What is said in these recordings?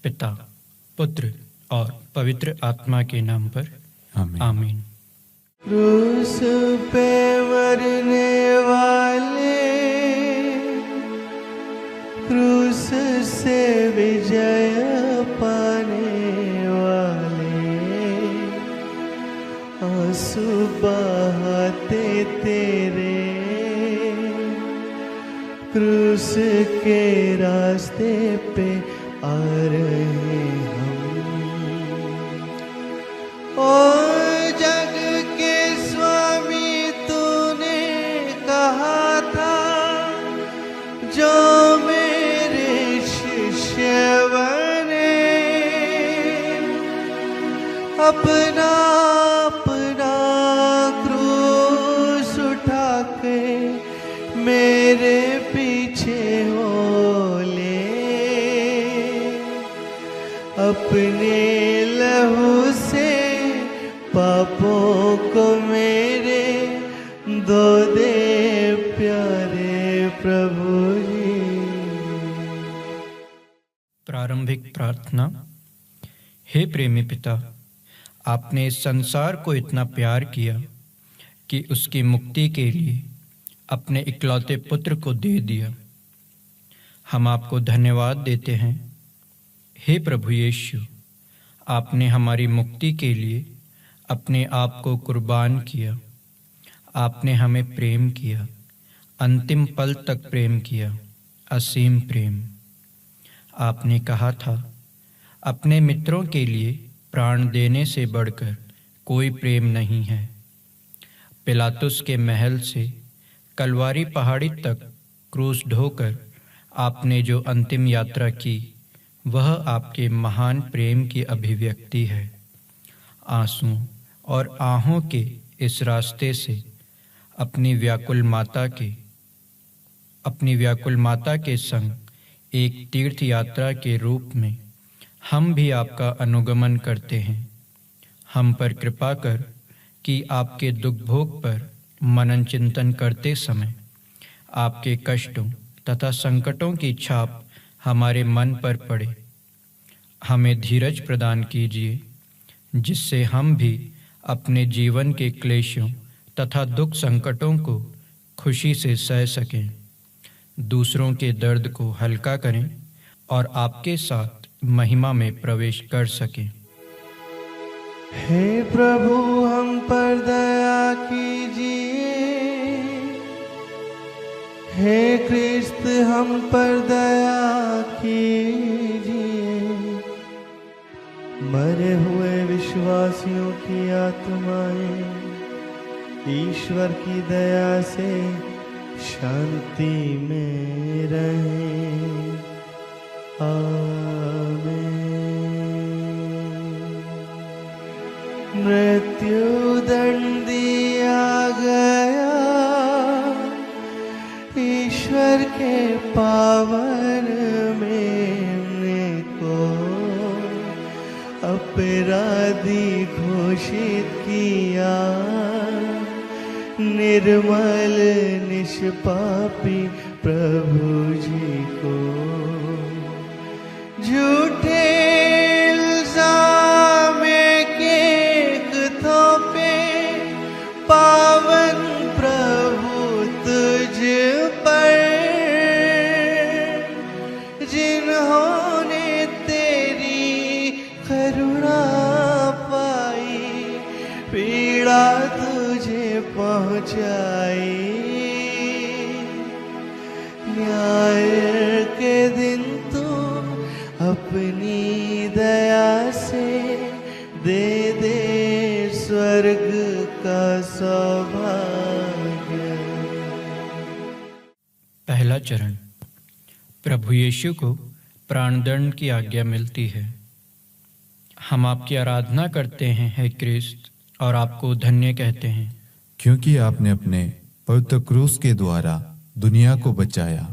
पिता, पुत्र और पवित्र आत्मा के नाम पर आमीन। आमीन। क्रूस पे मरने वाले, क्रूस से विजय पाने वाले, आंसू बहाते तेरे क्रूस के रास्ते पे आ रहे हम। ओ जग के स्वामी तूने कहा था, जो मेरे शिष्य बने, अपना अपना क्रूस उठा के मेरे पीछे हो ले। अपने लहू से पापों को मेरे धो दे प्यारे प्रभु जी। प्रारंभिक प्रार्थना। हे प्रेमी पिता, आपने इस संसार को इतना प्यार किया कि उसकी मुक्ति के लिए अपने इकलौते पुत्र को दे दिया। हम आपको धन्यवाद देते हैं। हे प्रभु यीशु, आपने हमारी मुक्ति के लिए अपने आप को कुर्बान किया। आपने हमें प्रेम किया, अंतिम पल तक प्रेम किया, असीम प्रेम। आपने कहा था, अपने मित्रों के लिए प्राण देने से बढ़कर कोई प्रेम नहीं है। पिलातुस के महल से कलवारी पहाड़ी तक क्रूस ढोकर आपने जो अंतिम यात्रा की, वह आपके महान प्रेम की अभिव्यक्ति है। आंसुओं और आहों के इस रास्ते से अपनी व्याकुल माता के संग एक तीर्थ यात्रा के रूप में हम भी आपका अनुगमन करते हैं। हम पर कृपा कर कि आपके दुख भोग पर मनन चिंतन करते समय आपके कष्टों तथा संकटों की छाप हमारे मन पर पड़े। हमें धीरज प्रदान कीजिए, जिससे हम भी अपने जीवन के क्लेशों तथा दुख संकटों को खुशी से सह सकें, दूसरों के दर्द को हल्का करें और आपके साथ महिमा में प्रवेश कर सकें। हे प्रभु, हम पर दया कीजिए। हे क्रिस्त, हम पर दया कीजिए। मरे हुए विश्वासियों की आत्माएं ईश्वर की दया से शांति में रहें। आमीन। मृत्यु दंड दिया गया ईश्वर के पावन मेमने को, अपराधी घोषित किया, निर्मल निष्पापी प्रभु जी को। झूठे इल्जाम के थोपे पावन प्रभु तुझ पर, जिन्होंने तेरी करुणा पाई, पीड़ा तुझे पहुंचाई। न्याय के दिन तू अपनी दया से दे दे स्वर्ग का सौभाग्य। पहला चरण। प्रभु यीशु को प्राणदंड की आज्ञा मिलती है। हम आपकी आराधना करते हैं, हे क्रिस्त, और आपको धन्य कहते हैं, क्योंकि आपने अपने पवित्र क्रूस के द्वारा दुनिया को बचाया।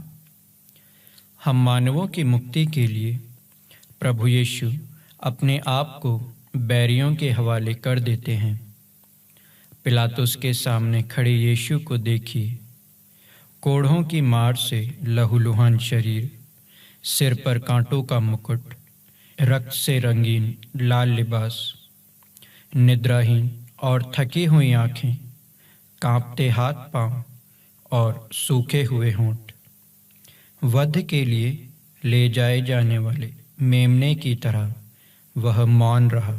हम मानवों की मुक्ति के लिए प्रभु यीशु अपने आप को बैरियों के हवाले कर देते हैं। पिलातुस के सामने खड़े यीशु को देखिए। कोढ़ों की मार से लहूलुहान शरीर, सिर पर कांटों का मुकुट, रक्त से रंगीन लाल लिबास, निद्राहीन और थकी हुई आंखें, कांपते हाथ पांव और सूखे हुए होंठ, वध के लिए ले जाए जाने वाले मेमने की तरह वह मौन रहा।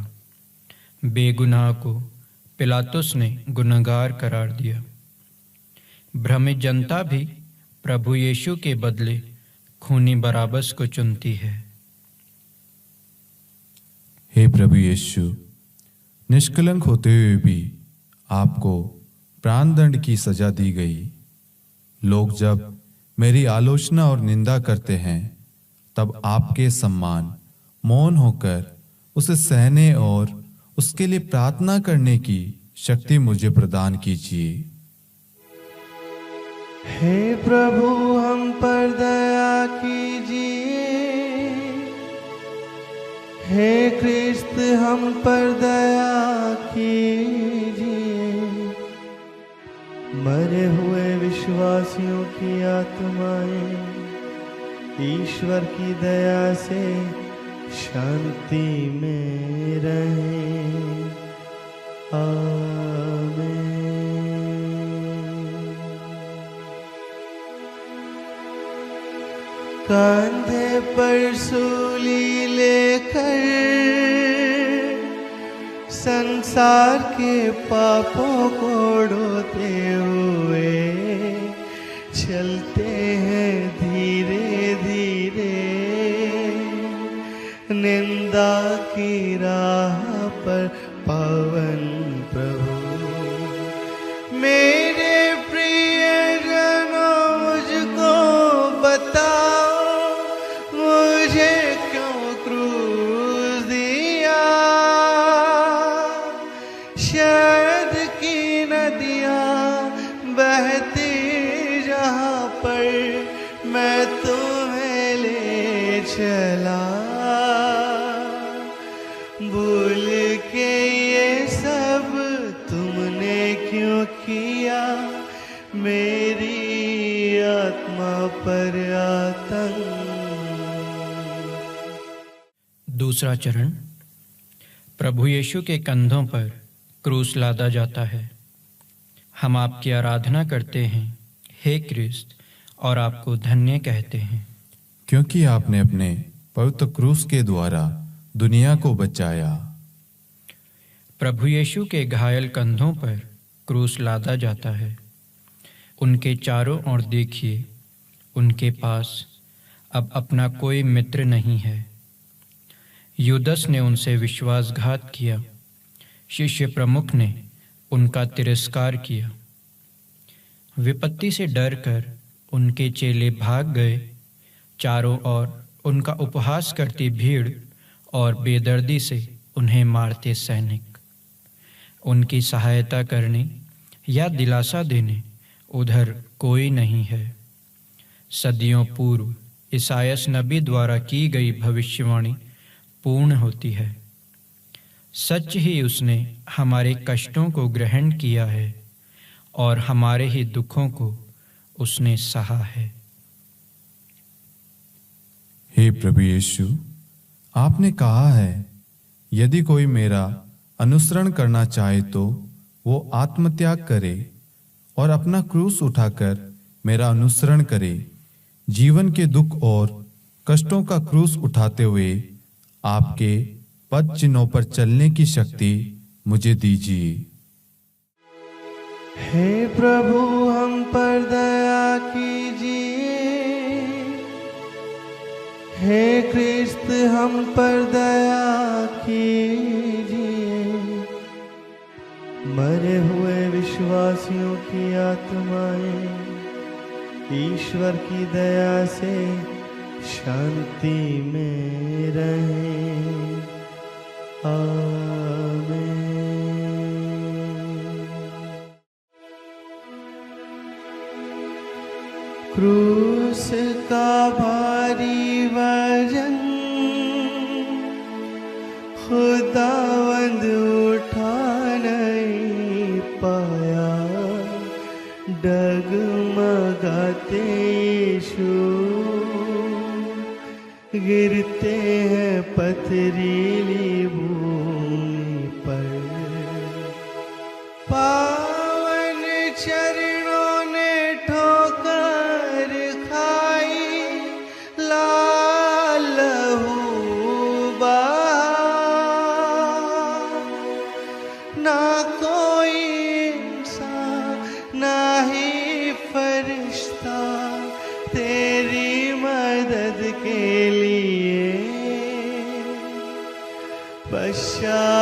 बेगुनाह को पिलातुस ने गुनहगार करार दिया। भ्रमित जनता भी प्रभु यीशु के बदले खूनी बराबस को चुनती है। हे प्रभु यीशु, निष्कलंक होते हुए भी आपको प्राणदंड की सजा दी गई। लोग जब मेरी आलोचना और निंदा करते हैं, तब आपके सम्मान मौन होकर उसे सहने और उसके लिए प्रार्थना करने की शक्ति मुझे प्रदान कीजिए। हे प्रभु, हम पर दया कीजिए। हे क्रिस्त, हम पर दया कीजिए। मरे हुए विश्वासियों की आत्माएं ईश्वर की दया से शांति में रहें। आमीन। कंधे पर सूली लेकर संसार के पापों को ढोते हुए चलते हैं धीरे धीरे निंदा की राह पर पावन प्रभु। मेरे प्रियजनों, मुझको बताओ, मुझे क्यों क्रूस दिया? शहद की नदियाँ बहती जहाँ पर मैं तुम्हें ले चला, भूल के ये सब तुमने क्यों किया? मेरी आत्मा पर आतंक। दूसरा चरण, प्रभु यीशु के कंधों पर क्रूस लादा जाता है। हम आपकी आराधना करते हैं, हे क्रिस्त, और आपको धन्य कहते हैं, क्योंकि आपने अपने पवित्र क्रूस के द्वारा दुनिया को बचाया। प्रभु यीशु के घायल कंधों पर क्रूस लादा जाता है। उनके चारों ओर देखिए, उनके पास अब अपना कोई मित्र नहीं है। यूदस ने उनसे विश्वासघात किया, शिष्य प्रमुख ने उनका तिरस्कार किया। विपत्ति से डरकर उनके चेले भाग गए। चारों ओर उनका उपहास करती भीड़ और बेदर्दी से उन्हें मारते सैनिक। उनकी सहायता करने या दिलासा देने उधर कोई नहीं है। सदियों पूर्व ईसायास नबी द्वारा की गई भविष्यवाणी पूर्ण होती है। सच ही उसने हमारे कष्टों को ग्रहण किया है और हमारे ही दुखों को उसने सहा है। हे प्रभु यीशु, आपने कहा है, यदि कोई मेरा अनुसरण करना चाहे तो वो आत्मत्याग करे और अपना क्रूस उठाकर मेरा अनुसरण करे। जीवन के दुख और कष्टों का क्रूस उठाते हुए आपके पद चिन्हों पर चलने की शक्ति मुझे दीजिए। हे प्रभु, हम पर दया कीजिए। हे क्रिस्त, हम पर दया कीजिए। मरे हुए विश्वासियों की आत्माएं ईश्वर की दया से शांति में रहें। आमीन। क्रूस का भारी वजन खुदावंद उठा नहीं पाया। डगमगाते यीशु गिरते हैं पथरीली भूमि पर। पावन चरणों ने ठोकर खाई, लाल लहू बहा। ना कोई इंसान ना ही फरिश्ता तेरी मदद के लिए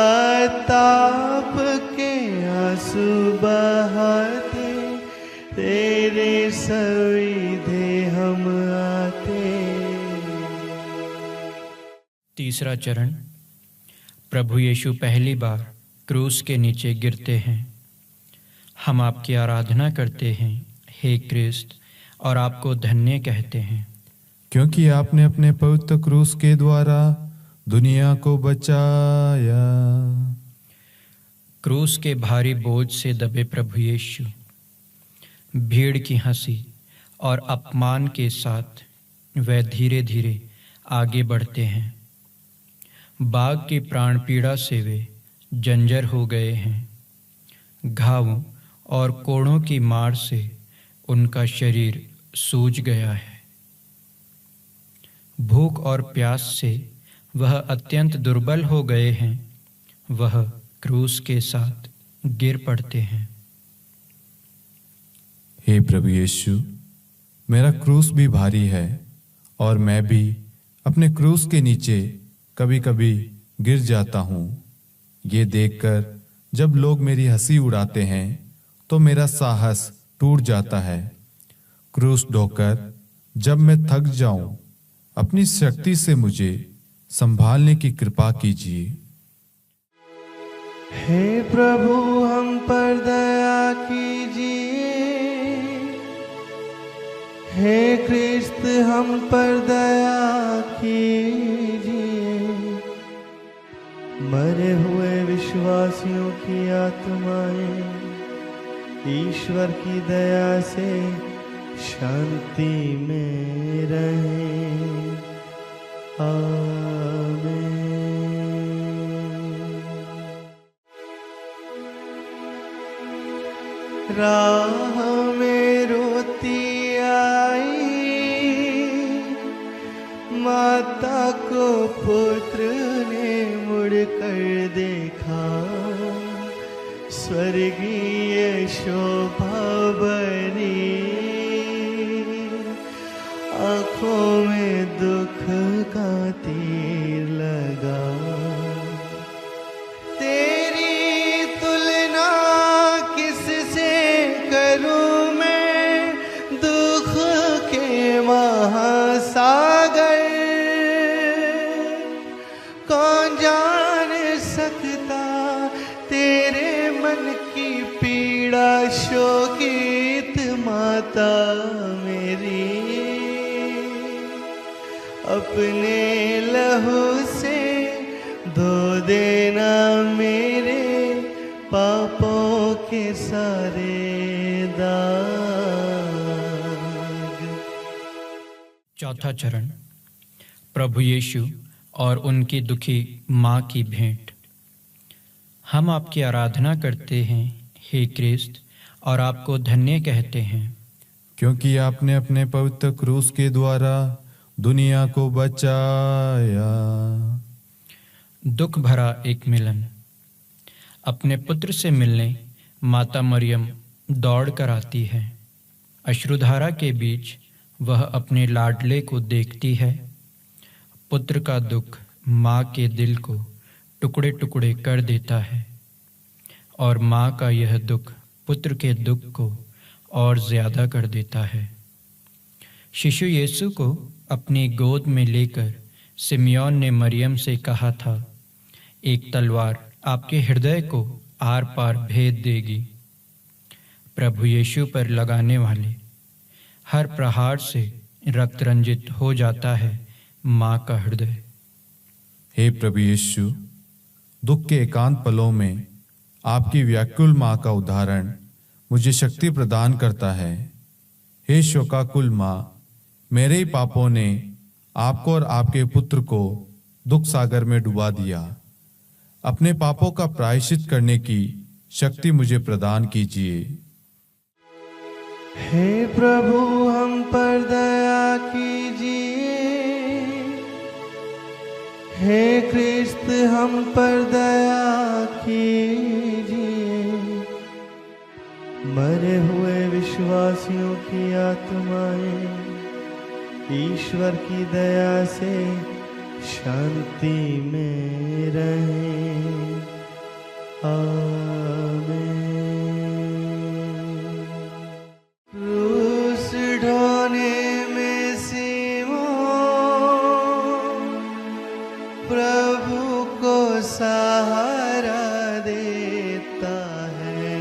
पश्चाताप के आंसू बहाते, तेरे सविधे हम आते। तीसरा चरण। प्रभु यीशु पहली बार क्रूस के नीचे गिरते हैं। हम आपकी आराधना करते हैं हे क्रिस्त, और आपको धन्य कहते हैं, क्योंकि आपने अपने पवित्र क्रूस के द्वारा दुनिया को बचाया। क्रूस के भारी बोझ से दबे प्रभु यीशु भीड़ की हंसी और अपमान के साथ वह धीरे धीरे आगे बढ़ते हैं। बाघ की प्राण पीड़ा से वे जंजर हो गए हैं। घावों और कोड़ों की मार से उनका शरीर सूज गया है। भूख और प्यास से वह अत्यंत दुर्बल हो गए हैं। वह क्रूस के साथ गिर पड़ते हैं। हे प्रभु यीशु, मेरा क्रूस भी भारी है और मैं भी अपने क्रूस के नीचे कभी कभी गिर जाता हूँ। ये देखकर जब लोग मेरी हंसी उड़ाते हैं तो मेरा साहस टूट जाता है। क्रूस ढोकर जब मैं थक जाऊं, अपनी शक्ति से मुझे संभालने की कृपा कीजिए। हे प्रभु हम पर दया कीजिए। हे क्रिस्त हम पर दया कीजिए। मरे हुए विश्वासियों की आत्माएं ईश्वर की दया से शांति में रहें। आमीन। राह में रोती आई माता को पुत्र ने मुड़कर देखा। स्वर्गीय शोभा भरी आँखों में दुख का तीर लगा। तेरी तुलना किससे करूं मैं, दुख के महासागर। कौन जान सकता तेरे मन की पीड़ा, शोकित माता मेरी। अपने लहू से धो देना मेरे पापों के सारे दाग। चौथा चरण। प्रभु यीशु और उनकी दुखी माँ की भेंट। हम आपकी आराधना करते हैं हे क्रिस्त, और आपको धन्य कहते हैं, क्योंकि आपने अपने पवित्र क्रूस के द्वारा दुनिया को बचाया। दुख भरा एक मिलन। अपने पुत्र से मिलने माता मरियम दौड़ कर आती है। अश्रुधारा के बीच वह अपने लाडले को देखती है। पुत्र का दुख माँ के दिल को टुकड़े टुकड़े कर देता है, और माँ का यह दुख पुत्र के दुख को और ज्यादा कर देता है। शिशु यीशु को अपनी गोद में लेकर सिमियोन ने मरियम से कहा था, एक तलवार आपके हृदय को आर पार भेद देगी। प्रभु यीशु पर लगाने वाले हर प्रहार से रक्त रंजित हो जाता है माँ का हृदय। हे प्रभु यीशु, दुख के एकांत पलों में आपकी व्याकुल माँ का उदाहरण मुझे शक्ति प्रदान करता है। हे शोकाकुल माँ, मेरे ही पापों ने आपको और आपके पुत्र को दुख सागर में डुबा दिया। अपने पापों का प्रायश्चित करने की शक्ति मुझे प्रदान कीजिए। हे प्रभु हम पर दया कीजिए। हे क्रिस्त हम पर दया कीजिए। मरे हुए विश्वासियों की आत्माएं ईश्वर की दया से शांति में रहें। आमीन। क्रूस ढोने में सिमोन प्रभु को सहारा देता है।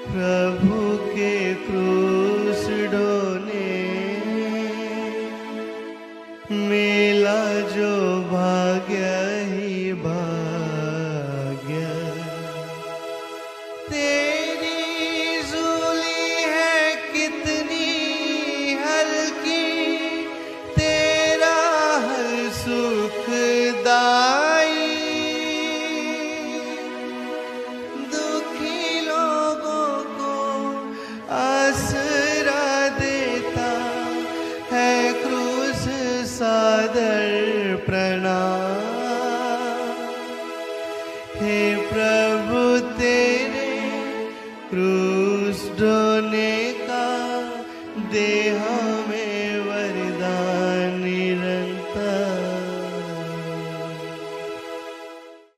प्रभु के क्रूस ढोने मिला जो भाग्य ही भाग्य। तेरी सूली है कितनी हल्की, तेरा हर सुखदाई। दुखी लोगों को आसरा देता है क्रूस सादर प्रणाम। हे प्रभु तेरे क्रूस ढोने का दे हमें वरदान निरंतर।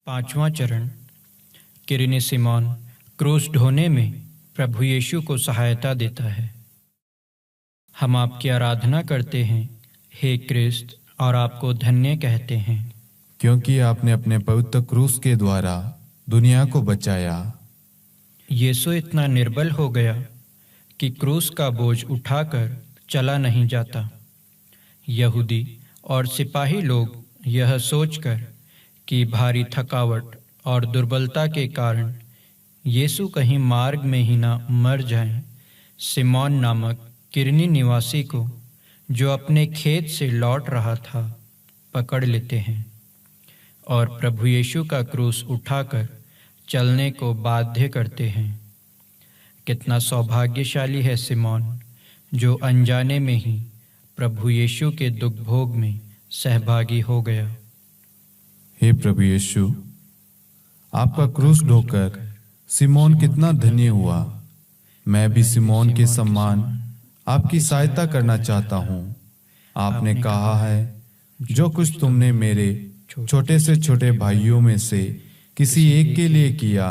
पांचवा चरण। किरनी सिमोन क्रूस ढोने में प्रभु यीशु को सहायता देता है। हम आपकी आराधना करते हैं हे क्रिस्त, और आपको धन्य कहते हैं, क्योंकि आपने अपने पवित्र क्रूस के द्वारा दुनिया को बचाया। यीशु इतना निर्बल हो गया कि क्रूस का बोझ उठाकर चला नहीं जाता। यहूदी और सिपाही लोग यह सोचकर कि भारी थकावट और दुर्बलता के कारण यीशु कहीं मार्ग में ही ना मर जाएं, सिमोन नामक किरनी निवासी को, जो अपने खेत से लौट रहा था, पकड़ लेते हैं और प्रभु यीशु का क्रूस उठाकर चलने को बाध्य करते हैं। कितना सौभाग्यशाली है सिमोन, जो अनजाने में ही प्रभु यीशु के दुख भोग में सहभागी हो गया। हे प्रभु यीशु, आपका क्रूस ढोकर सिमोन कितना धन्य हुआ। मैं भी सिमोन के सम्मान आपकी सहायता करना चाहता हूँ। आपने कहा है, जो कुछ तुमने मेरे छोटे से छोटे भाइयों में से किसी एक के लिए किया,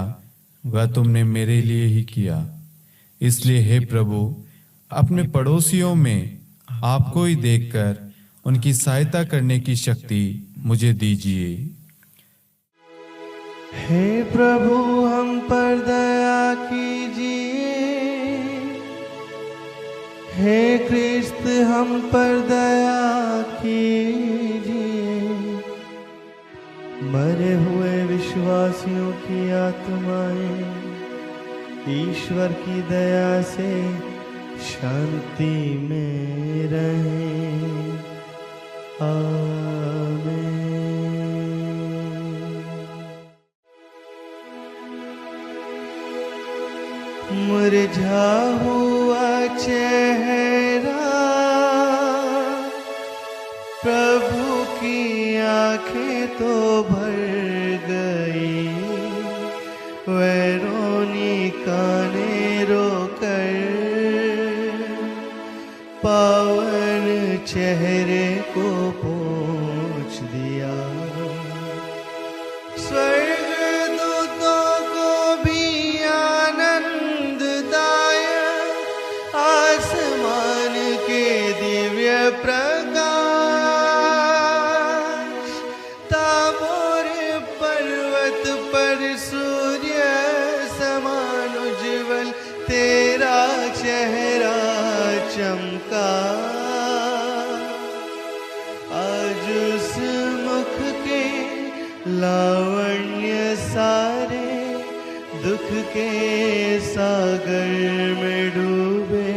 वह तुमने मेरे लिए ही किया। इसलिए हे प्रभु, अपने पड़ोसियों में आपको ही देखकर उनकी सहायता करने की शक्ति मुझे दीजिए। हे प्रभु हम पर दया कीजिए। हे क्रिस्त हम पर दया कीजिए। मरे हुए विश्वासियों की आत्माएं ईश्वर की दया से शांति में रहें। आमीन। मुरझा हुआ चेहरा प्रभु की आंखें तो भर गई। वेरोनिका ने रोकर पावन चेहरे को पोंछ दिया। स्वर्गदूतों को भी आनंददायक आसमान के दिव्य प्रकाश। ताबोर पर्वत पर सूर्य समान उज्ज्वल तेरा चेहरा चमका। आज उस मुख के लावण्य सारे दुख के सागर में डूबे।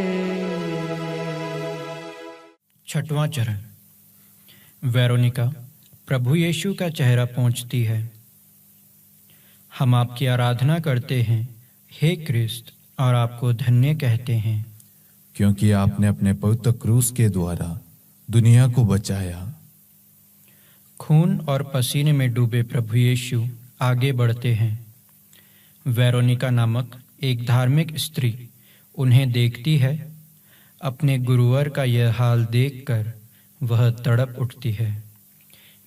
छठवां चरण। वेरोनिका प्रभु यीशु का चेहरा पोंछती है। हम आपकी आराधना करते हैं हे क्रिस्त, और आपको धन्य कहते हैं, क्योंकि आपने अपने पवित्र क्रूस के द्वारा दुनिया को बचाया। खून और पसीने में डूबे प्रभु यीशु आगे बढ़ते हैं। वेरोनिका नामक एक धार्मिक स्त्री उन्हें देखती है। अपने गुरुवर का यह हाल देखकर वह तड़प उठती है।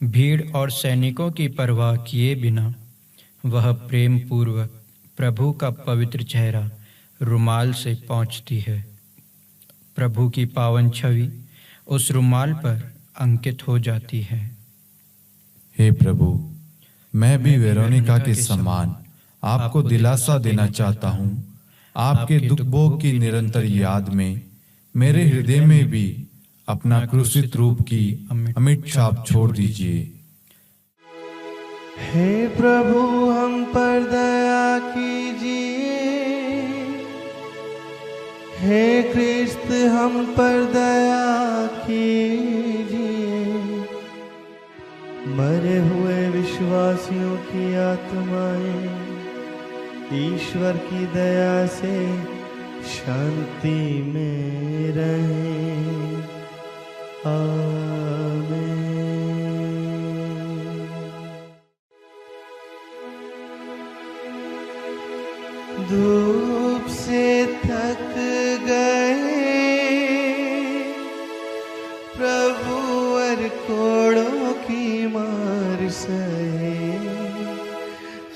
भीड़ और सैनिकों की परवाह किए बिना वह प्रेम पूर्वक प्रभु का पवित्र चेहरा रुमाल से पोंछती है। प्रभु की पावन छवि उस रुमाल पर अंकित हो जाती है। हे प्रभु, मैं भी वेरोनिका के समान आपको दिलासा देना चाहता हूँ। आपके दुख भोग की निरंतर याद में मेरे हृदय में भी अपना क्रूसित रूप की अमिट छाप छोड़ दीजिए। हे प्रभु, हम पर दया कीजिए। हे क्रिस्त, हम पर दया कीजिए। मरे हुए विश्वासियों की आत्माएं ईश्वर की दया से शांति में रहें। आमीन। धूप से थक गए प्रभु, और कोड़ों की मार सहे।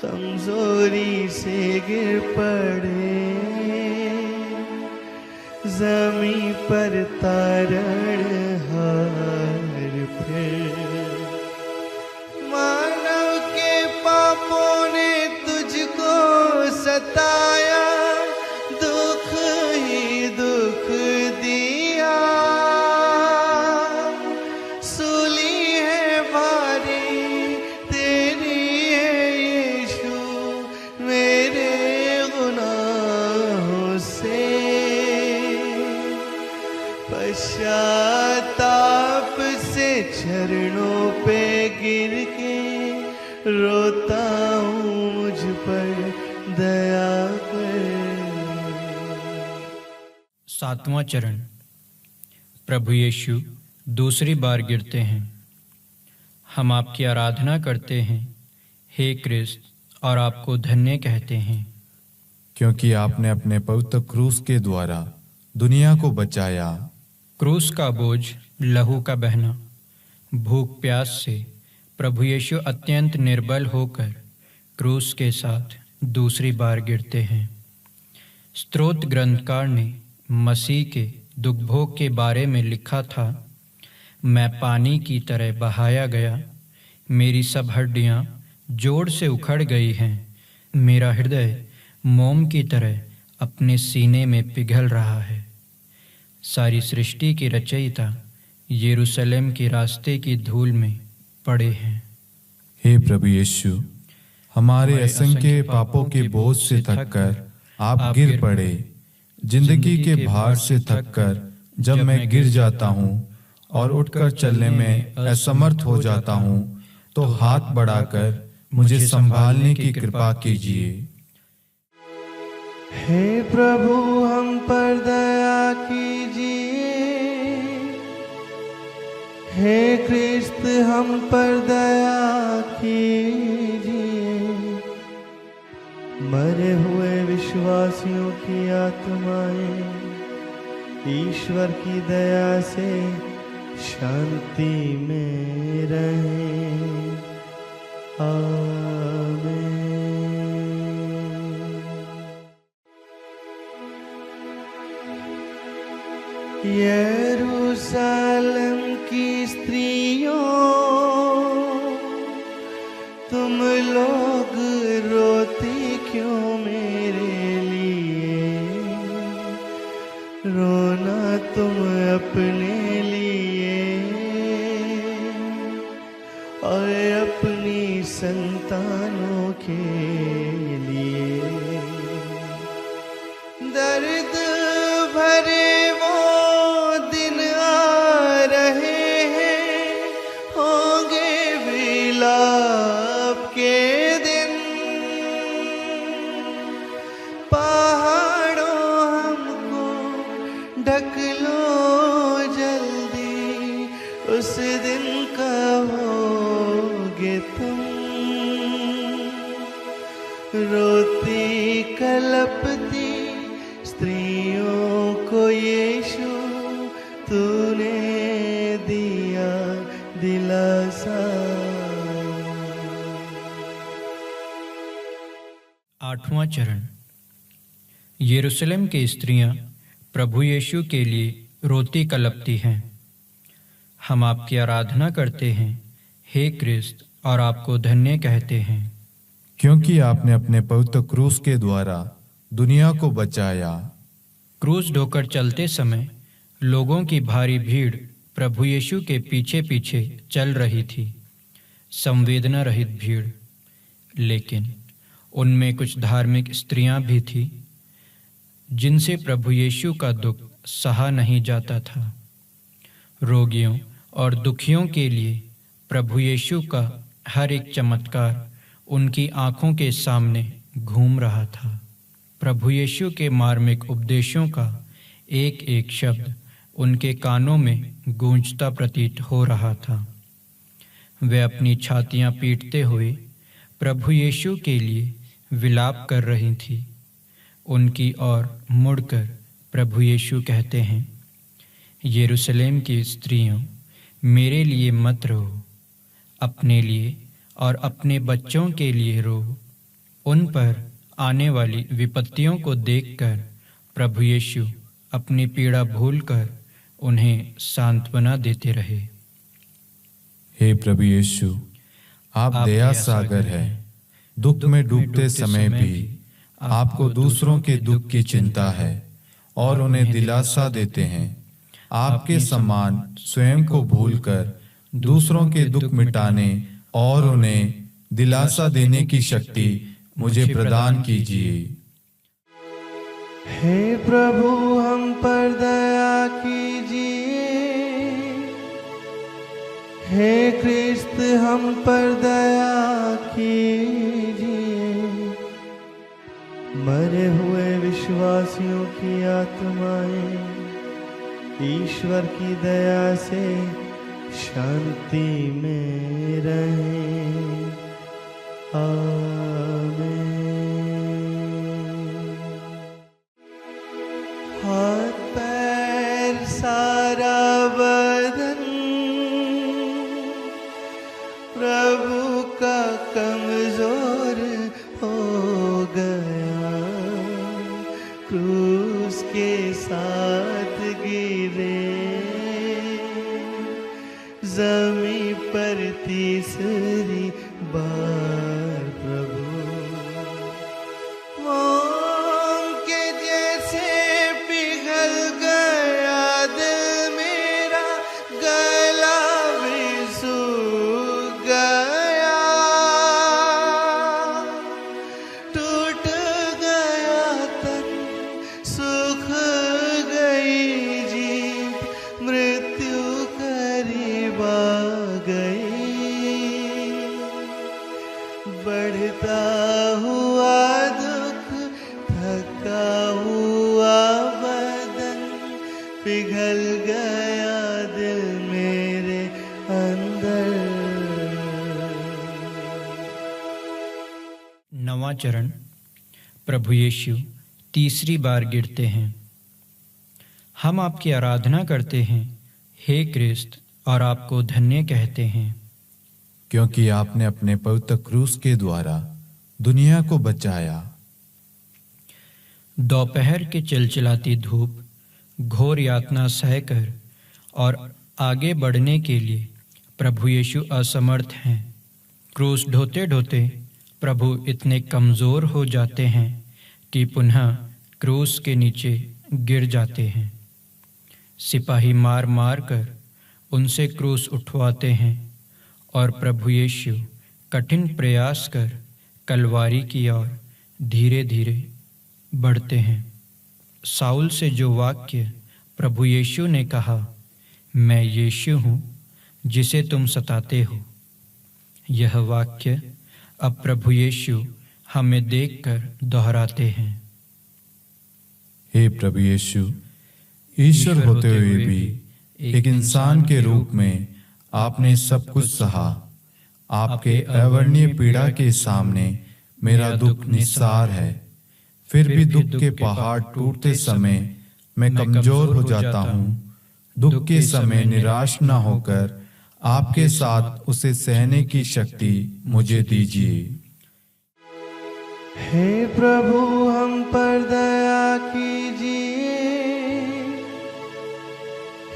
कमजोरी से गिर पड़े, जमीन पर तारण हार फिर। मानव के पापों ने तुझको सताया, दुख ही दुख दिया। सूली है भारी तेरी है यीशु, मेरे गुनाहों से। पश्चाताप से चरणों पे गिर के रोता हूँ, मुझ पर दया कर। 7वां चरण। प्रभु यीशु दूसरी बार गिरते हैं। हम आपकी आराधना करते हैं हे क्रिस्त, और आपको धन्य कहते हैं, क्योंकि आपने अपने पवित्र क्रूस के द्वारा दुनिया को बचाया। क्रूस का बोझ, लहू का बहना। भूख प्यास से प्रभु यीशु अत्यंत निर्बल होकर क्रूस के साथ दूसरी बार गिरते हैं। स्तोत्र ग्रंथकार ने मसीह के दुख भोग के बारे में लिखा था, मैं पानी की तरह बहाया गया, मेरी सब हड्डियां जोड़ से उखड़ गई हैं, मेरा हृदय मोम की तरह अपने सीने में पिघल रहा है। सारी सृष्टि की रचयिता यरूशलेम के रास्ते की धूल में पड़े हैं। हे प्रभु यीशु, हमारे असंख्य पापों के बोझ से थककर आप गिर पड़े। जिंदगी के भार से थककर जब मैं गिर जाता हूँ और उठकर चलने में असमर्थ हो जाता हूँ, तो हाथ बढ़ाकर मुझे संभालने की कृपा कीजिए। हे प्रभु, हम पर दया कीजिए। हे क्रिस्त, हम पर दया कीजिए। मरे हुए विश्वासियों की आत्माएं ईश्वर की दया से शांति में रहें। आमीन। यरूशलेम की स्त्रियों, तुम लोग रोती क्यों मेरे लिए? रोना तुम अपने लिए और अपनी संतानों के लिए। दर्द भरे वो दिन आ रहे हैं, तक लो जल्दी, उस दिन कहोगे तुम। रोती कलपती स्त्रियों को यीशु तूने दिया दिलासा। 8वां चरण। यरूशलेम की स्त्रियां प्रभु यीशु के लिए रोती कलपती हैं। हम आपकी आराधना करते हैं हे क्रिस्त, और आपको धन्य कहते हैं, क्योंकि आपने अपने पवित्र क्रूस के द्वारा दुनिया को बचाया। क्रूस ढोकर चलते समय लोगों की भारी भीड़ प्रभु यीशु के पीछे पीछे चल रही थी, संवेदना रहित भीड़। लेकिन उनमें कुछ धार्मिक स्त्रियां भी थीं जिनसे प्रभु यीशु का दुख सहा नहीं जाता था। रोगियों और दुखियों के लिए प्रभु यीशु का हर एक चमत्कार उनकी आंखों के सामने घूम रहा था। प्रभु यीशु के मार्मिक उपदेशों का एक एक शब्द उनके कानों में गूंजता प्रतीत हो रहा था। वे अपनी छातियां पीटते हुए प्रभु यीशु के लिए विलाप कर रही थी। उनकी ओर मुड़कर प्रभु यीशु कहते हैं, यरूशलेम की स्त्रियों, मेरे लिए मत रो, अपने लिए और अपने बच्चों के लिए रो। उन पर आने वाली विपत्तियों को देखकर प्रभु यीशु अपनी पीड़ा भूलकर उन्हें सांत्वना देते रहे। हे प्रभु यीशु, आप दया सागर है। दुख में डूबते समय भी आपको दूसरों के दुख की चिंता है और उन्हें दिलासा देते हैं। आपके समान स्वयं को भूलकर दूसरों के दुख मिटाने और उन्हें दिलासा देने की शक्ति मुझे प्रदान कीजिए। हे प्रभु, हम पर दया कीजिए। हे क्रिस्त, हम पर दया कीजिए। मरे हुए विश्वासियों की आत्माएं ईश्वर की दया से शांति में रहें। आमीन। हाथ पैर सारा बदन प्रभु का कमजोर हो गया। क्रूस के साथ गिरे जमी पर तीसरी बार प्रभु। मोम के जैसे पिघल गया दिल मेरा, गला भी सूख गया। टूट गया तन, सुख गई जीत, मृत्यु करीब आ गई। बढ़ता हुआ दुख, थका हुआ बदन, पिघल गया दिल मेरे अंदर। 9वां चरण। प्रभु यीशु तीसरी बार गिरते हैं। हम आपकी आराधना करते हैं हे क्रिस्त, और आपको धन्य कहते हैं, क्योंकि आपने अपने पवित्र क्रूस के द्वारा दुनिया को बचाया। दोपहर की चिलचिलाती धूप, घोर यातना सहकर और आगे बढ़ने के लिए प्रभु यीशु असमर्थ हैं। क्रूस ढोते ढोते प्रभु इतने कमज़ोर हो जाते हैं कि पुनः क्रूस के नीचे गिर जाते हैं। सिपाही मार मार कर उनसे क्रूस उठवाते हैं और प्रभु यीशु कठिन प्रयास कर कलवारी की ओर धीरे धीरे बढ़ते हैं। साउल से जो वाक्य प्रभु यीशु ने कहा, मैं यीशु हूँ जिसे तुम सताते हो, यह वाक्य अब प्रभु यीशु हमें देखकर दोहराते हैं। हे प्रभु यीशु, ईश्वर होते हुए भी एक इंसान के रूप में आपने सब कुछ सहा। आपके अवर्णीय पीड़ा के सामने मेरा दुख निस्सार है। फिर भी दुख के पहाड़ टूटते समय मैं कमजोर हो जाता हूँ। दुख के समय निराश न होकर आपके साथ उसे सहने की शक्ति मुझे दीजिए। हे प्रभु हम पर दया कीजिए।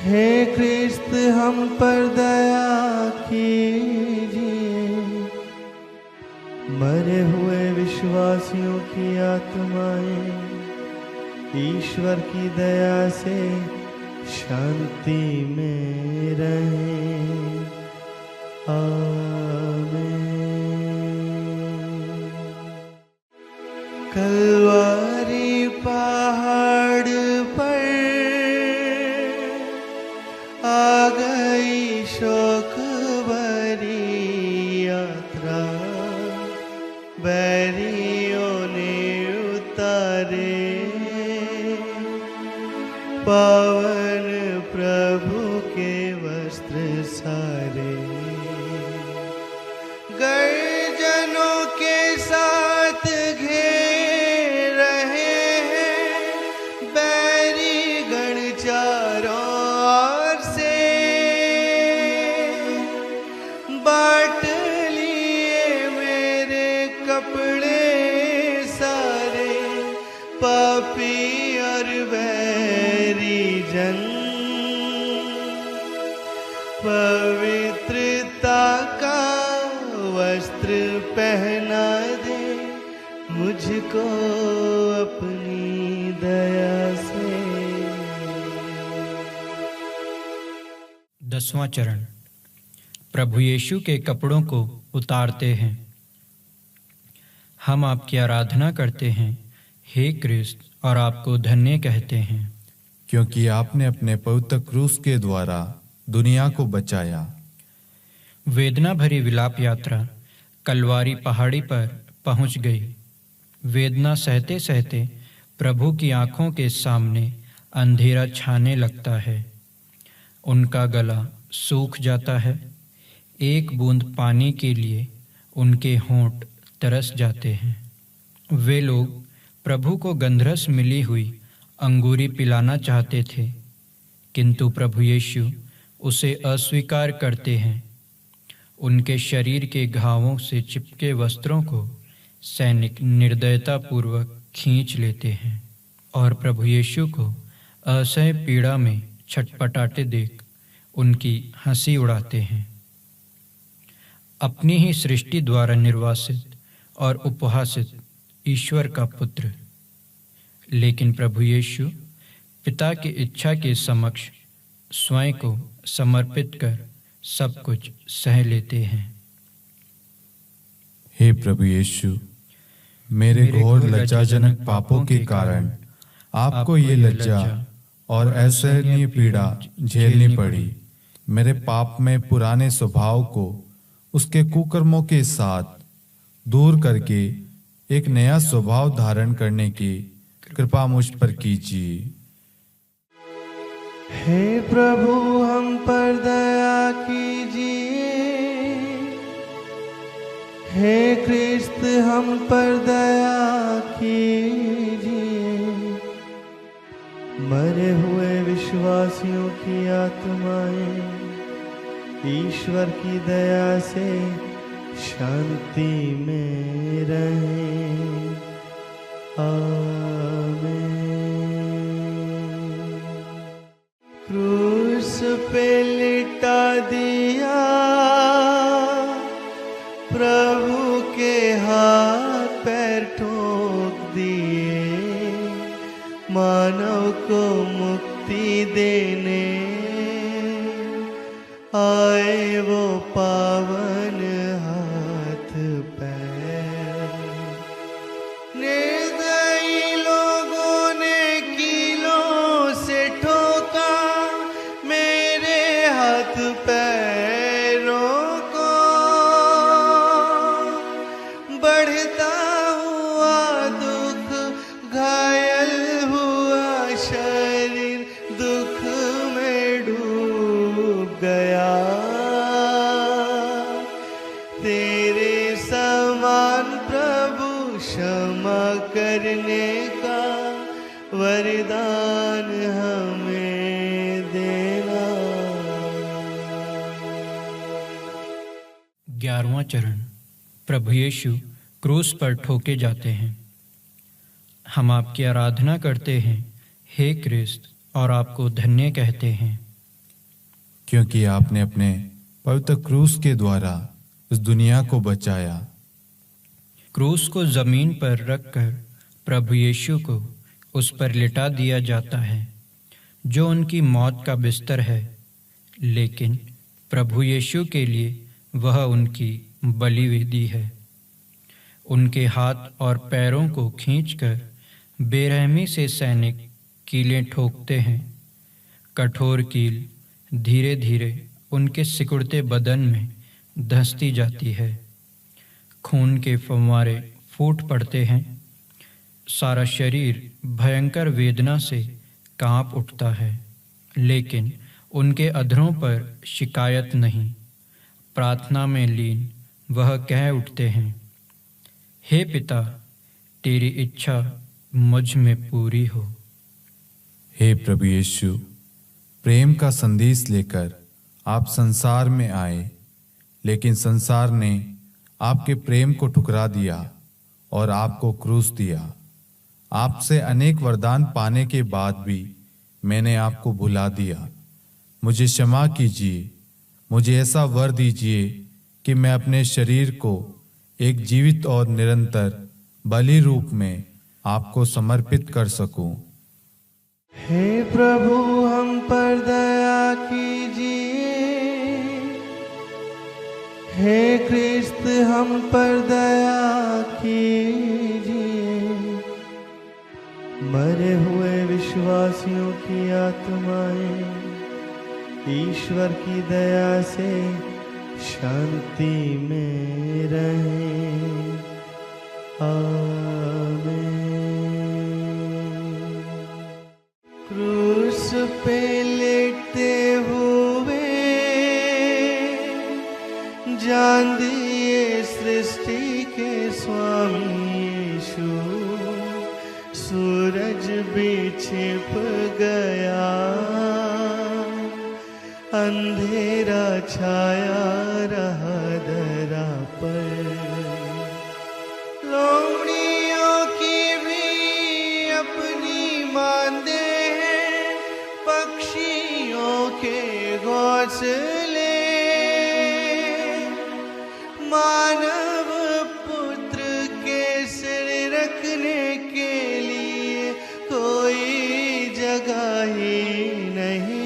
हे क्रिस्त हम पर दया कीजिए। मरे हुए विश्वासियों की आत्माएं ईश्वर की दया से शांति में रहें। आमीन। कलवारी पहाड़ पर आ गई शोक भरी यात्रा। बैरियों ने उतारे पावन प्रभु के वस्त्र सारे। गर्जनों के साथ घेर रहे हैं बैरी गण चारों ओर से। बांट लिए मेरे कपड़े सारे पापी और बैरी जन। पवित्रता का वस्त्र पहना दे मुझको अपनी दया से। 10वां चरण। प्रभु यीशु के कपड़ों को उतारते हैं। हम आपकी आराधना करते हैं हे क्रिस्त, और आपको धन्य कहते हैं, क्योंकि आपने अपने पवित्र क्रूस के द्वारा दुनिया को बचाया। वेदना भरी विलाप यात्रा कलवारी पहाड़ी पर पहुंच गई। वेदना सहते सहते प्रभु की आंखों के सामने अंधेरा छाने लगता है। उनका गला सूख जाता है। एक बूंद पानी के लिए उनके होंठ तरस जाते हैं। वे लोग प्रभु को गंधरस मिली हुई अंगूरी पिलाना चाहते थे, किंतु प्रभु यीशु उसे अस्वीकार करते हैं। उनके शरीर के घावों से चिपके वस्त्रों को सैनिक निर्दयतापूर्वक खींच लेते हैं और प्रभु यीशु को असह्य पीड़ा में छटपटाते देख उनकी हंसी उड़ाते हैं। अपनी ही सृष्टि द्वारा निर्वासित और उपहासित ईश्वर का पुत्र, लेकिन प्रभु यीशु पिता की इच्छा के समक्ष स्वयं को समर्पित कर सब कुछ सह लेते हैं। हे प्रभु यीशु, मेरे घोर लज्जाजनक पापों के कारण आपको ये लज्जा और असहनीय पीड़ा झेलनी पड़ी। मेरे पाप में पुराने स्वभाव को उसके कुकर्मों के साथ दूर करके एक नया स्वभाव धारण करने की कृपा मुझ पर कीजिए। हे प्रभु हम पर दया कीजिए। हे क्रिस्त हम पर दया कीजिए। मरे हुए विश्वासियों की आत्माएं ईश्वर की दया से शांति में रहें। आमीन। क्रूस पे लिटा दिया प्रभु के हाथ पैर ठोक दिए। मानव को मुक्ति देने आए वो पावन हाथ पैर। निर्दयी लोगों ने कीलों से ठोका मेरे हाथ पैरों को। बढ़ता हुआ दुख, घायल हुआ शरीर, दुख वरदान हमें देना। 11वां चरण। प्रभु यीशु क्रूस पर ठोके जाते हैं। हम आपकी आराधना करते हैं, हे क्रिस्त, और आपको धन्य कहते हैं, क्योंकि आपने अपने पवित्र क्रूस के द्वारा इस दुनिया को बचाया। क्रूस को जमीन पर रखकर प्रभु यीशु को उस पर लिटा दिया जाता है, जो उनकी मौत का बिस्तर है, लेकिन प्रभु यीशु के लिए वह उनकी बलिवेदी है। उनके हाथ और पैरों को खींचकर बेरहमी से सैनिक कीलें ठोकते हैं। कठोर कील धीरे धीरे उनके सिकुड़ते बदन में धंसती जाती है। खून के फव्वारे फूट पड़ते हैं। सारा शरीर भयंकर वेदना से कांप उठता है, लेकिन उनके अधरों पर शिकायत नहीं। प्रार्थना में लीन वह कह उठते हैं, हे पिता, तेरी इच्छा मुझ में पूरी हो। हे प्रभु यीशु, प्रेम का संदेश लेकर आप संसार में आए, लेकिन संसार ने आपके प्रेम को ठुकरा दिया और आपको क्रूस दिया। आपसे अनेक वरदान पाने के बाद भी मैंने आपको भुला दिया। मुझे क्षमा कीजिए। मुझे ऐसा वर दीजिए कि मैं अपने शरीर को एक जीवित और निरंतर बलि रूप में आपको समर्पित कर सकूं। हे प्रभु, हम पर दया कीजिए। हे क्रिस्त, हम पर दया कीजिए। मरे हुए विश्वासियों की आत्माएं ईश्वर की दया से शांति में रहें। आमीन। क्रूस पे लेटते हुए जान दिए सृष्टि के स्वामी यीशु। सूरज भी छिप गया, अंधेरा छाया रहा धरा पर। लोमड़ियों की भी अपनी मांदे हैं, पक्षियों के घोंसले। मानव पुत्र के सिर रखने के लिए कोई जगह ही नहीं।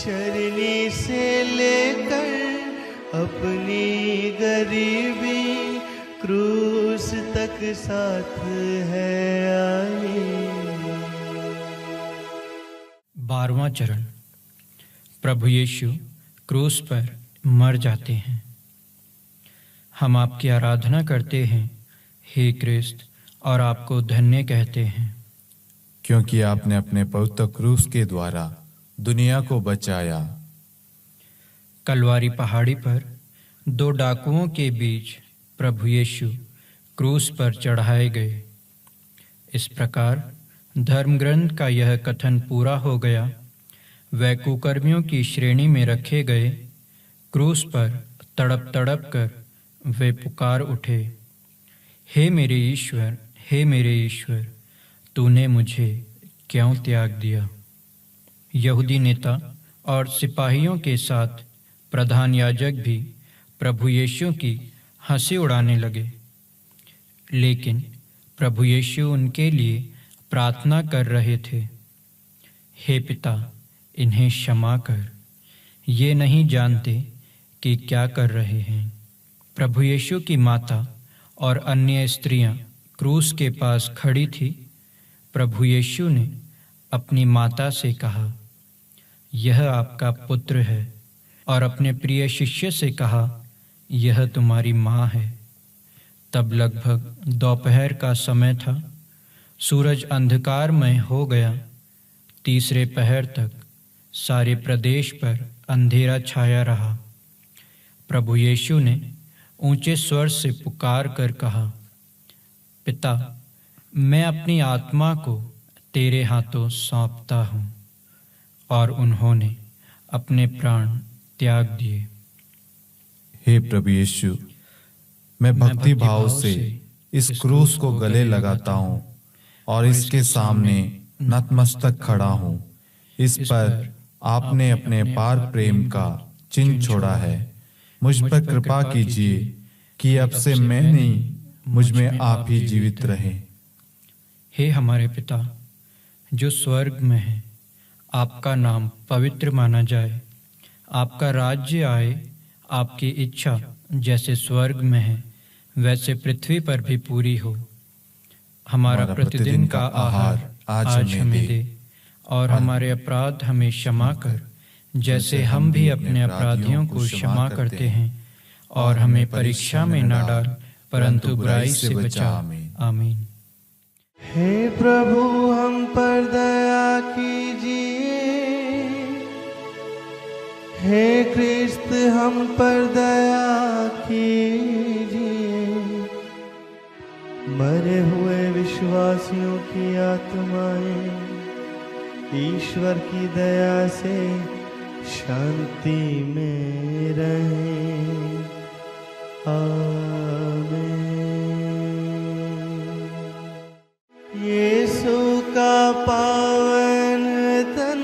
चरनी से लेकर अपनी गरीबी क्रूस तक साथ है आई। 12वां चरण। प्रभु यीशु क्रूस पर मर जाते हैं। हम आपकी आराधना करते हैं, हे क्रिस्त, और आपको धन्य कहते हैं, क्योंकि आपने अपने पवित्र क्रूस के द्वारा दुनिया को बचाया। कलवारी पहाड़ी पर 2 डाकुओं के बीच प्रभु यीशु क्रूस पर चढ़ाए गए। इस प्रकार धर्म ग्रंथ का यह कथन पूरा हो गया। वह कुकर्मियों की श्रेणी में रखे गए। क्रूस पर तड़प तड़प कर वे पुकार उठे, हे मेरे ईश्वर, हे मेरे ईश्वर, तूने मुझे क्यों त्याग दिया। यहूदी नेता और सिपाहियों के साथ प्रधान याजक भी प्रभु यीशु की हंसी उड़ाने लगे, लेकिन प्रभु यीशु उनके लिए प्रार्थना कर रहे थे, हे पिता, इन्हें क्षमा कर, ये नहीं जानते कि क्या कर रहे हैं। प्रभु यीशु की माता और अन्य स्त्रियां क्रूस के पास खड़ी थी। प्रभु यीशु ने अपनी माता से कहा, यह आपका पुत्र है, और अपने प्रिय शिष्य से कहा, यह तुम्हारी माँ है। तब लगभग दोपहर का समय था। सूरज अंधकारमय हो गया। तीसरे पहर तक सारे प्रदेश पर अंधेरा छाया रहा। प्रभु यीशु ने ऊंचे स्वर से पुकार कर कहा, पिता, मैं अपनी आत्मा को तेरे हाथों सौंपता हूँ। और उन्होंने अपने प्राण त्याग दिए। हे प्रभु यीशु, मैं भक्ति भाव से इस क्रूस को गले लगाता हूँ और इसके सामने नतमस्तक खड़ा हूँ। इस पर आपने अपने पार प्रेम का चिन्ह छोड़ा है। मुझ पर कृपा कीजिए कि अब से मैं नहीं, मुझ में आप ही जीवित रहे। हे हमारे पिता जो स्वर्ग में है, आपका नाम पवित्र माना जाए। आपका राज्य आए। आपकी इच्छा जैसे स्वर्ग में है वैसे पृथ्वी पर भी पूरी हो। हमारा प्रतिदिन का आहार आज हमें दे, और हमारे अपराध हमें क्षमा कर जैसे हम भी अपने अपराधियों को क्षमा करते हैं। और हमें परीक्षा में न डाल, परंतु बुराई से बचा। आमीन। हे प्रभु हम पर दया कीजिए। हे क्रिस्त हम पर दया कीजिए। मरे हुए विश्वासियों की आत्माएं ईश्वर की दया से शांति में रहें। आमीन। यीशु का पावन तन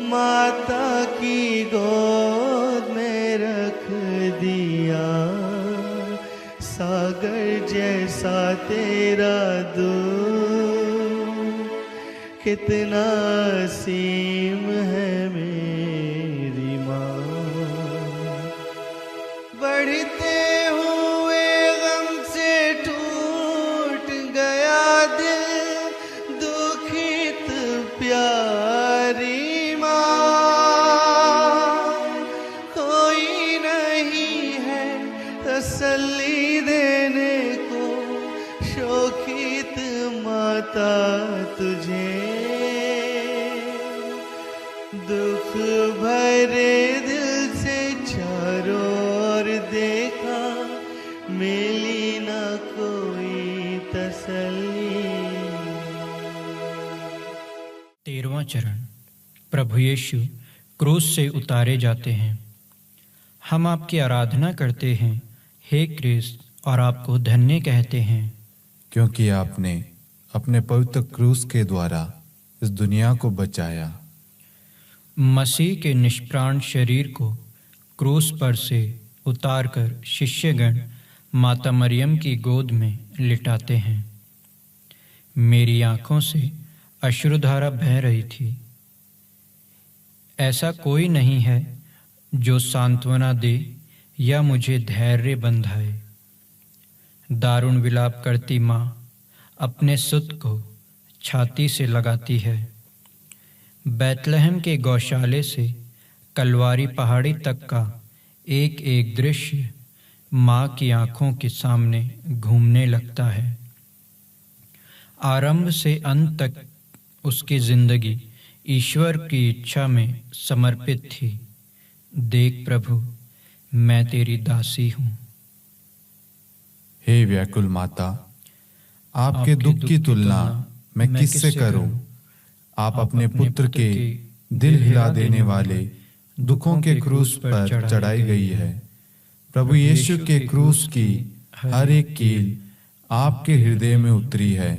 माता की गोद में रख दिया। सागर जैसा तेरा दूध कितना सीम है मेरी माँ। बढ़ते हुए गम से टूट गया दिल, दुखित प्यारी माँ। कोई नहीं है तसल्ली देने को, शोकित माता तुझे। दुख भरे दिल से चारों ओर देखा, मिली न कोई तसल्ली। 13वां चरण। प्रभु यीशु क्रूस से उतारे जाते हैं। हम आपकी आराधना करते हैं हे क्रिस्त, और आपको धन्य कहते हैं, क्योंकि आपने अपने पवित्र क्रूस के द्वारा इस दुनिया को बचाया। मसीह के निष्प्राण शरीर को क्रूस पर से उतारकर शिष्यगण माता मरियम की गोद में लिटाते हैं। मेरी आंखों से अश्रुधारा बह रही थी। ऐसा कोई नहीं है जो सांत्वना दे या मुझे धैर्य बंधाए। दारुण विलाप करती माँ अपने सुत को छाती से लगाती है। बैतलहम के गौशाले से कलवारी पहाड़ी तक का एक एक दृश्य माँ की आंखों के सामने घूमने लगता है। आरंभ से अंत तक उसकी जिंदगी ईश्वर की इच्छा में समर्पित थी। देख प्रभु, मैं तेरी दासी हूँ। हे व्याकुल माता, आपके दुख की तुलना मैं किससे करूं? आप अपने पुत्र के दिल हिला देने वाले दुखों के क्रूस पर चढ़ाई गई है। प्रभु यीशु के क्रूस की हर एक कील आपके हृदय में उतरी है।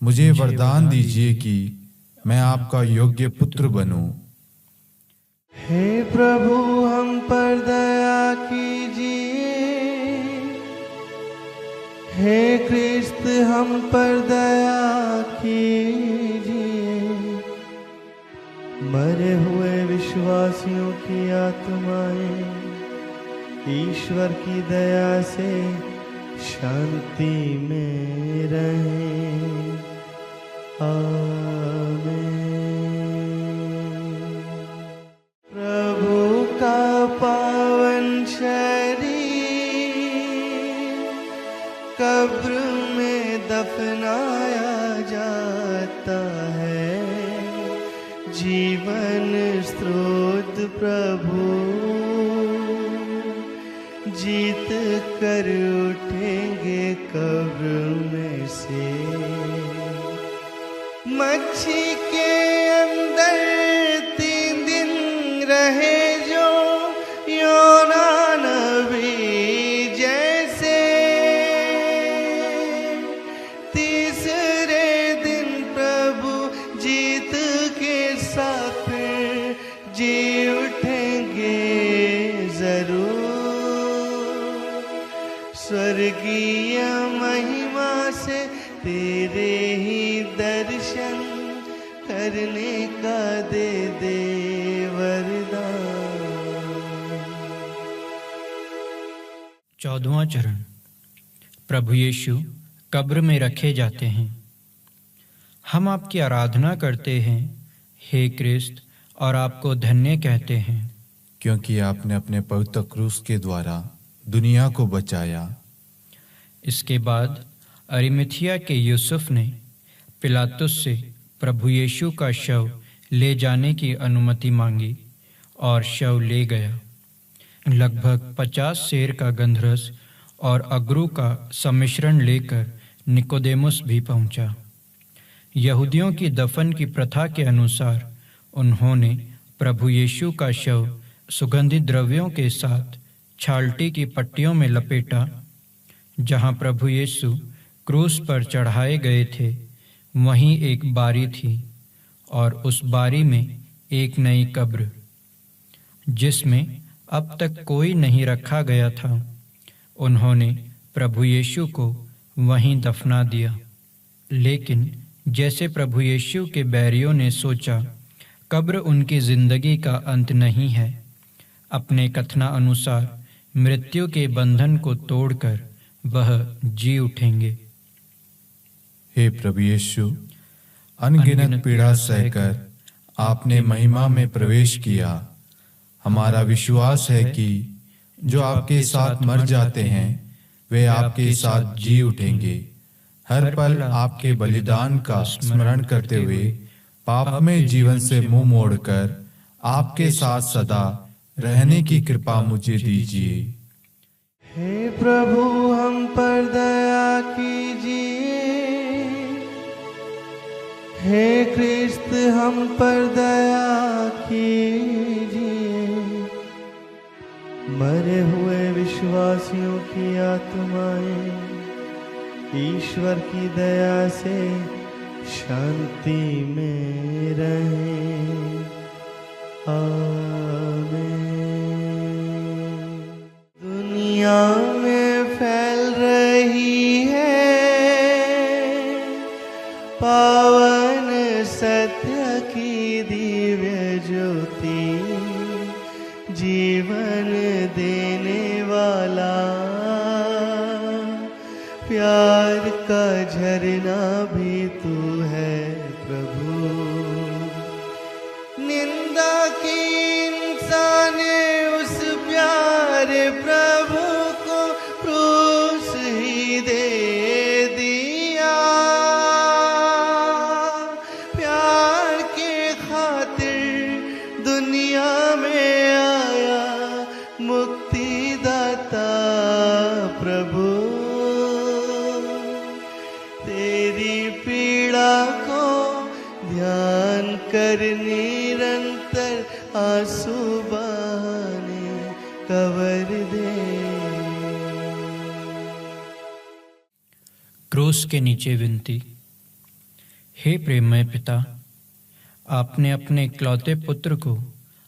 मुझे वरदान दीजिए कि मैं आपका योग्य पुत्र बनूं। हे प्रभु हम पर दया कीजिए। हे क्रिस्त हम पर दया कीजिए। मरे हुए विश्वासियों की आत्माएं ईश्वर की दया से शांति में रहें। आमीन। प्रभु का पावन शरीर कब्र में दफनाया जाता है। जीवन स्रोत प्रभु जीत कर उठेंगे कब्र में से। मच्छी के अंदर 3 दिन रहे जो योना नबी जैसे। तीसरे दिन प्रभु जीत के साथ फिर जी उठेंगे जरूर। स्वर्गीय महिमा से तेरे ही दर्शन करने का दे दे वरदान। 14वां चरण। प्रभु यीशु कब्र में रखे जाते हैं। हम आपकी आराधना करते हैं हे क्रिस्त, और आपको धन्य कहते हैं, क्योंकि आपने अपने पवित्र क्रूस के द्वारा दुनिया को बचाया। इसके बाद अरिमथिया के यूसुफ ने पिलातुस से प्रभु यीशु का शव ले जाने की अनुमति मांगी और शव ले गया। लगभग 50 सेर का गंधरस और अगरू का सम्मिश्रण लेकर निकोदेमुस भी पहुंचा। यहूदियों की दफन की प्रथा के अनुसार उन्होंने प्रभु यीशु का शव सुगंधित द्रव्यों के साथ छालटी की पट्टियों में लपेटा। जहां प्रभु यीशु क्रूस पर चढ़ाए गए थे वहीं एक बारी थी, और उस बारी में एक नई कब्र जिसमें अब तक कोई नहीं रखा गया था। उन्होंने प्रभु यीशु को वहीं दफना दिया। लेकिन जैसे प्रभु यीशु के बैरियों ने सोचा कब्र उनकी जिंदगी का अंत नहीं है, अपने कथना अनुसार मृत्यु के बंधन को तोड़कर वह जी उठेंगे। हे प्रभु यीशु, अनगिनत पीड़ा सहकर आपने महिमा में प्रवेश किया। हमारा विश्वास है कि जो आपके साथ मर जाते हैं वे आपके साथ जी उठेंगे। हर पल आपके बलिदान का स्मरण करते हुए पापमय जीवन से मुंह मोड़कर आपके साथ सदा रहने की कृपा मुझे दीजिए। हे प्रभु हम पर दया कीजिए। हे क्रिस्त हम पर दया कीजिए। मरे हुए विश्वासियों की आत्माएं ईश्वर की दया से शांति में रहें। आमीन। दुनिया में फैल रही है पावन सत्य की दिव्य ज्योति। जीवन देने वाला प्यार का झरना भी तू है प्रभु। निंदा की इंसान उस प्यारे प्रभु को क्रूस ही दे दिया। प्यार के खातिर दुनिया में आया मुक्तिदाता प्रभु। तेरी पीड़ा को ध्यान कर निरंतर आंसू बहाने कवर दे। क्रूस के नीचे विनती। हे प्रेममय पिता, आपने अपने इकलौते पुत्र को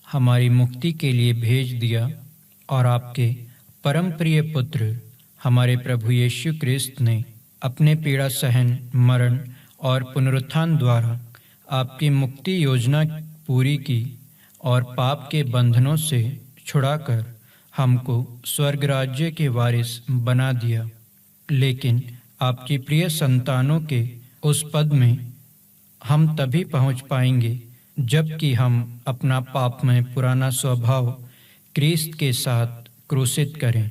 हमारी मुक्ति के लिए भेज दिया, और आपके परम प्रिय पुत्र हमारे प्रभु यीशु क्रिस्त ने अपने पीड़ा सहन, मरण और पुनरुत्थान द्वारा आपकी मुक्ति योजना पूरी की और पाप के बंधनों से छुड़ाकर हमको स्वर्ग राज्य के वारिस बना दिया। लेकिन आपकी प्रिय संतानों के उस पद में हम तभी पहुंच पाएंगे जबकि हम अपना पापमय पुराना स्वभाव क्रिस्त के साथ क्रूसित करें।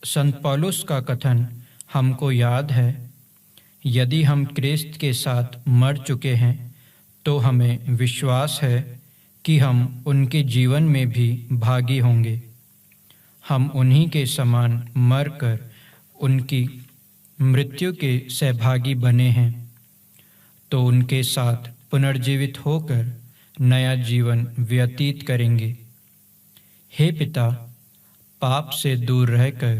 संत पौलुस का कथन हमको याद है, यदि हम क्रिस्त के साथ मर चुके हैं तो हमें विश्वास है कि हम उनके जीवन में भी भागी होंगे। हम उन्हीं के समान मरकर उनकी मृत्यु के सहभागी बने हैं, तो उनके साथ पुनर्जीवित होकर नया जीवन व्यतीत करेंगे। हे पिता, पाप से दूर रहकर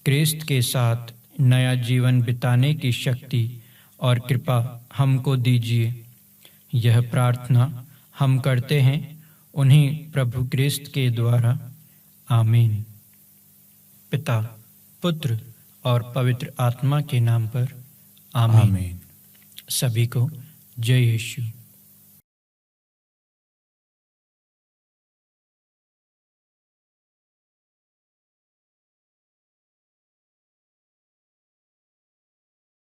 क्रिस्त के साथ नया जीवन बिताने की शक्ति और कृपा हमको दीजिए। यह प्रार्थना हम करते हैं उन्हीं प्रभु क्रिस्त के द्वारा। आमीन। पिता, पुत्र और पवित्र आत्मा के नाम पर आमीन। आमीन। सभी को जय यीशु।